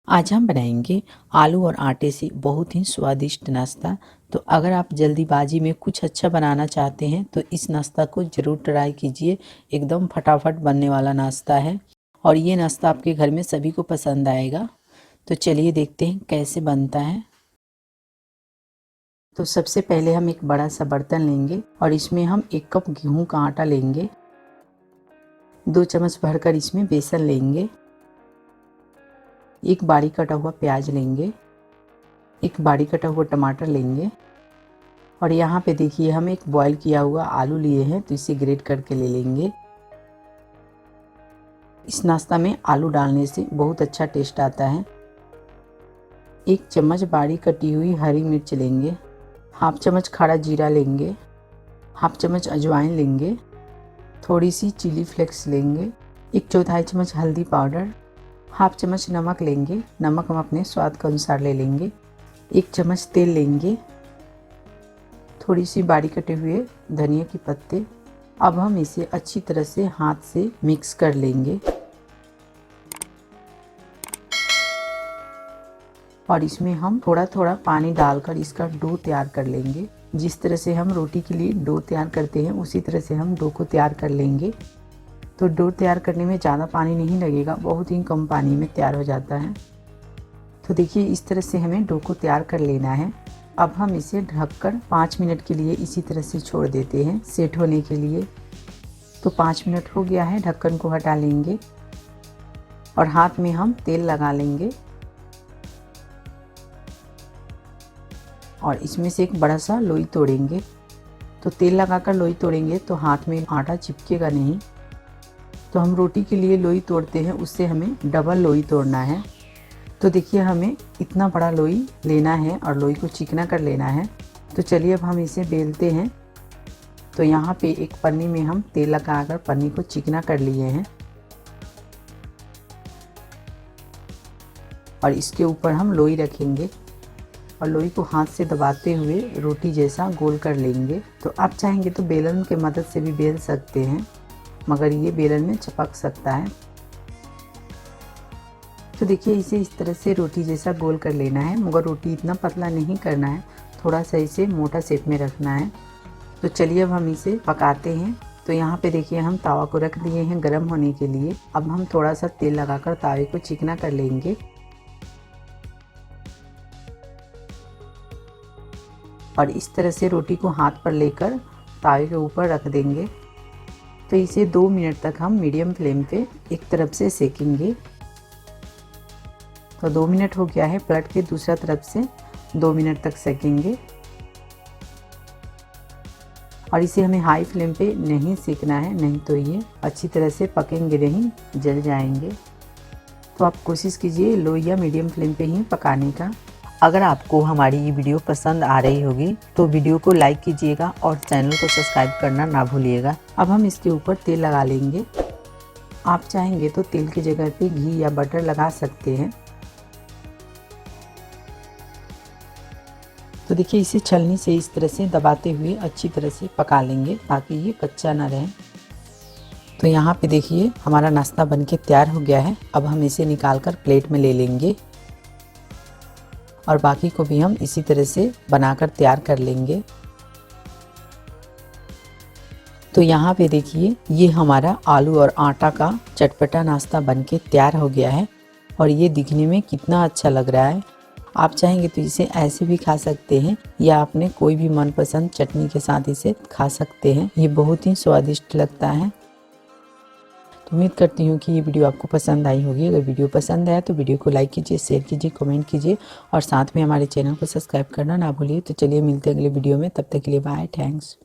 आज हम बनाएंगे आलू और आटे से बहुत ही स्वादिष्ट नाश्ता। तो अगर आप जल्दीबाजी में कुछ अच्छा बनाना चाहते हैं तो इस नाश्ता को ज़रूर ट्राई कीजिए। एकदम फटाफट बनने वाला नाश्ता है और ये नाश्ता आपके घर में सभी को पसंद आएगा। तो चलिए देखते हैं कैसे बनता है। तो सबसे पहले हम एक बड़ा सा बर्तन लेंगे और इसमें हम 1 कप गेहूं का आटा लेंगे। 2 चम्मच भरकर इसमें बेसन लेंगे। एक बारीक कटा हुआ प्याज लेंगे। एक बारीक कटा हुआ टमाटर लेंगे और यहाँ पे देखिए हम एक बॉईल किया हुआ आलू लिए हैं, तो इसे ग्रेट करके ले लेंगे। इस नाश्ता में आलू डालने से बहुत अच्छा टेस्ट आता है। 1 चम्मच बारीक कटी हुई हरी मिर्च लेंगे। हाफ चम्मच खड़ा जीरा लेंगे। हाफ चम्मच अजवाइन लेंगे। थोड़ी सी चिली फ्लेक्स लेंगे। 1/4 चम्मच हल्दी पाउडर। हाफ चम्मच नमक लेंगे। नमक हम अपने स्वाद के अनुसार ले लेंगे। 1 चम्मच तेल लेंगे। थोड़ी सी बारीक कटे हुए धनिया के पत्ते। अब हम इसे अच्छी तरह से हाथ से मिक्स कर लेंगे और इसमें हम थोड़ा थोड़ा पानी डालकर इसका डो तैयार कर लेंगे। जिस तरह से हम रोटी के लिए डो तैयार करते हैं उसी तरह से हम डो को तैयार कर लेंगे। तो डो तैयार करने में ज़्यादा पानी नहीं लगेगा, बहुत ही कम पानी में तैयार हो जाता है। तो देखिए इस तरह से हमें डो को तैयार कर लेना है। अब हम इसे ढककर 5 मिनट के लिए इसी तरह से छोड़ देते हैं सेट होने के लिए। तो 5 मिनट हो गया है, ढक्कन को हटा लेंगे और हाथ में हम तेल लगा लेंगे और इसमें से एक बड़ा सा लोई तोड़ेंगे। तो तेल लगाकर लोई तोड़ेंगे तो हाथ में आटा चिपकेगा नहीं। तो हम रोटी के लिए लोई तोड़ते हैं, उससे हमें डबल लोई तोड़ना है। तो देखिए हमें इतना बड़ा लोई लेना है और लोई को चिकना कर लेना है। तो चलिए अब हम इसे बेलते हैं। तो यहाँ पे एक पन्नी में हम तेल लगाकर पन्नी को चिकना कर लिए हैं और इसके ऊपर हम लोई रखेंगे और लोई को हाथ से दबाते हुए रोटी जैसा गोल कर लेंगे। तो आप चाहेंगे तो बेलन की मदद से भी बेल सकते हैं, मगर ये बेलन में चिपक सकता है। तो देखिए इसे इस तरह से रोटी जैसा गोल कर लेना है, मगर रोटी इतना पतला नहीं करना है, थोड़ा सा इसे मोटा शेप में रखना है। तो चलिए अब हम इसे पकाते हैं। तो यहाँ पे देखिए हम तावा को रख दिए हैं गर्म होने के लिए। अब हम थोड़ा सा तेल लगाकर तावे को चिकना कर लेंगे और इस तरह से रोटी को हाथ पर लेकर तावे के ऊपर रख देंगे। तो इसे 2 मिनट तक हम मीडियम फ्लेम पे एक तरफ से सेकेंगे। तो 2 मिनट हो गया है, पलट के दूसरा तरफ से 2 मिनट तक सेकेंगे और इसे हमें हाई फ्लेम पे नहीं सेकना है, नहीं तो ये अच्छी तरह से पकेंगे नहीं, जल जाएंगे। तो आप कोशिश कीजिए लो या मीडियम फ्लेम पे ही पकाने का। अगर आपको हमारी ये वीडियो पसंद आ रही होगी तो वीडियो को लाइक कीजिएगा और चैनल को सब्सक्राइब करना ना भूलिएगा। अब हम इसके ऊपर तेल लगा लेंगे। आप चाहेंगे तो तेल की जगह पे घी या बटर लगा सकते हैं। तो देखिए इसे छलनी से इस तरह से दबाते हुए अच्छी तरह से पका लेंगे ताकि ये कच्चा ना रहे। तो यहाँ पे देखिए हमारा नाश्ता बनके तैयार हो गया है। अब हम इसे निकालकर प्लेट में ले लेंगे और बाकी को भी हम इसी तरह से बनाकर तैयार कर लेंगे। तो यहाँ पे देखिए ये हमारा आलू और आटा का चटपटा नाश्ता बनके तैयार हो गया है और ये दिखने में कितना अच्छा लग रहा है। आप चाहेंगे तो इसे ऐसे भी खा सकते हैं या अपने कोई भी मनपसंद चटनी के साथ इसे खा सकते हैं। ये बहुत ही स्वादिष्ट लगता है। तो उम्मीद करती हूँ कि ये वीडियो आपको पसंद आई होगी। अगर वीडियो पसंद आया तो वीडियो को लाइक कीजिए, शेयर कीजिए, कमेंट कीजिए और साथ में हमारे चैनल को सब्सक्राइब करना ना भूलिए। तो चलिए मिलते हैं अगले वीडियो में, तब तक के लिए बाय, थैंक्स।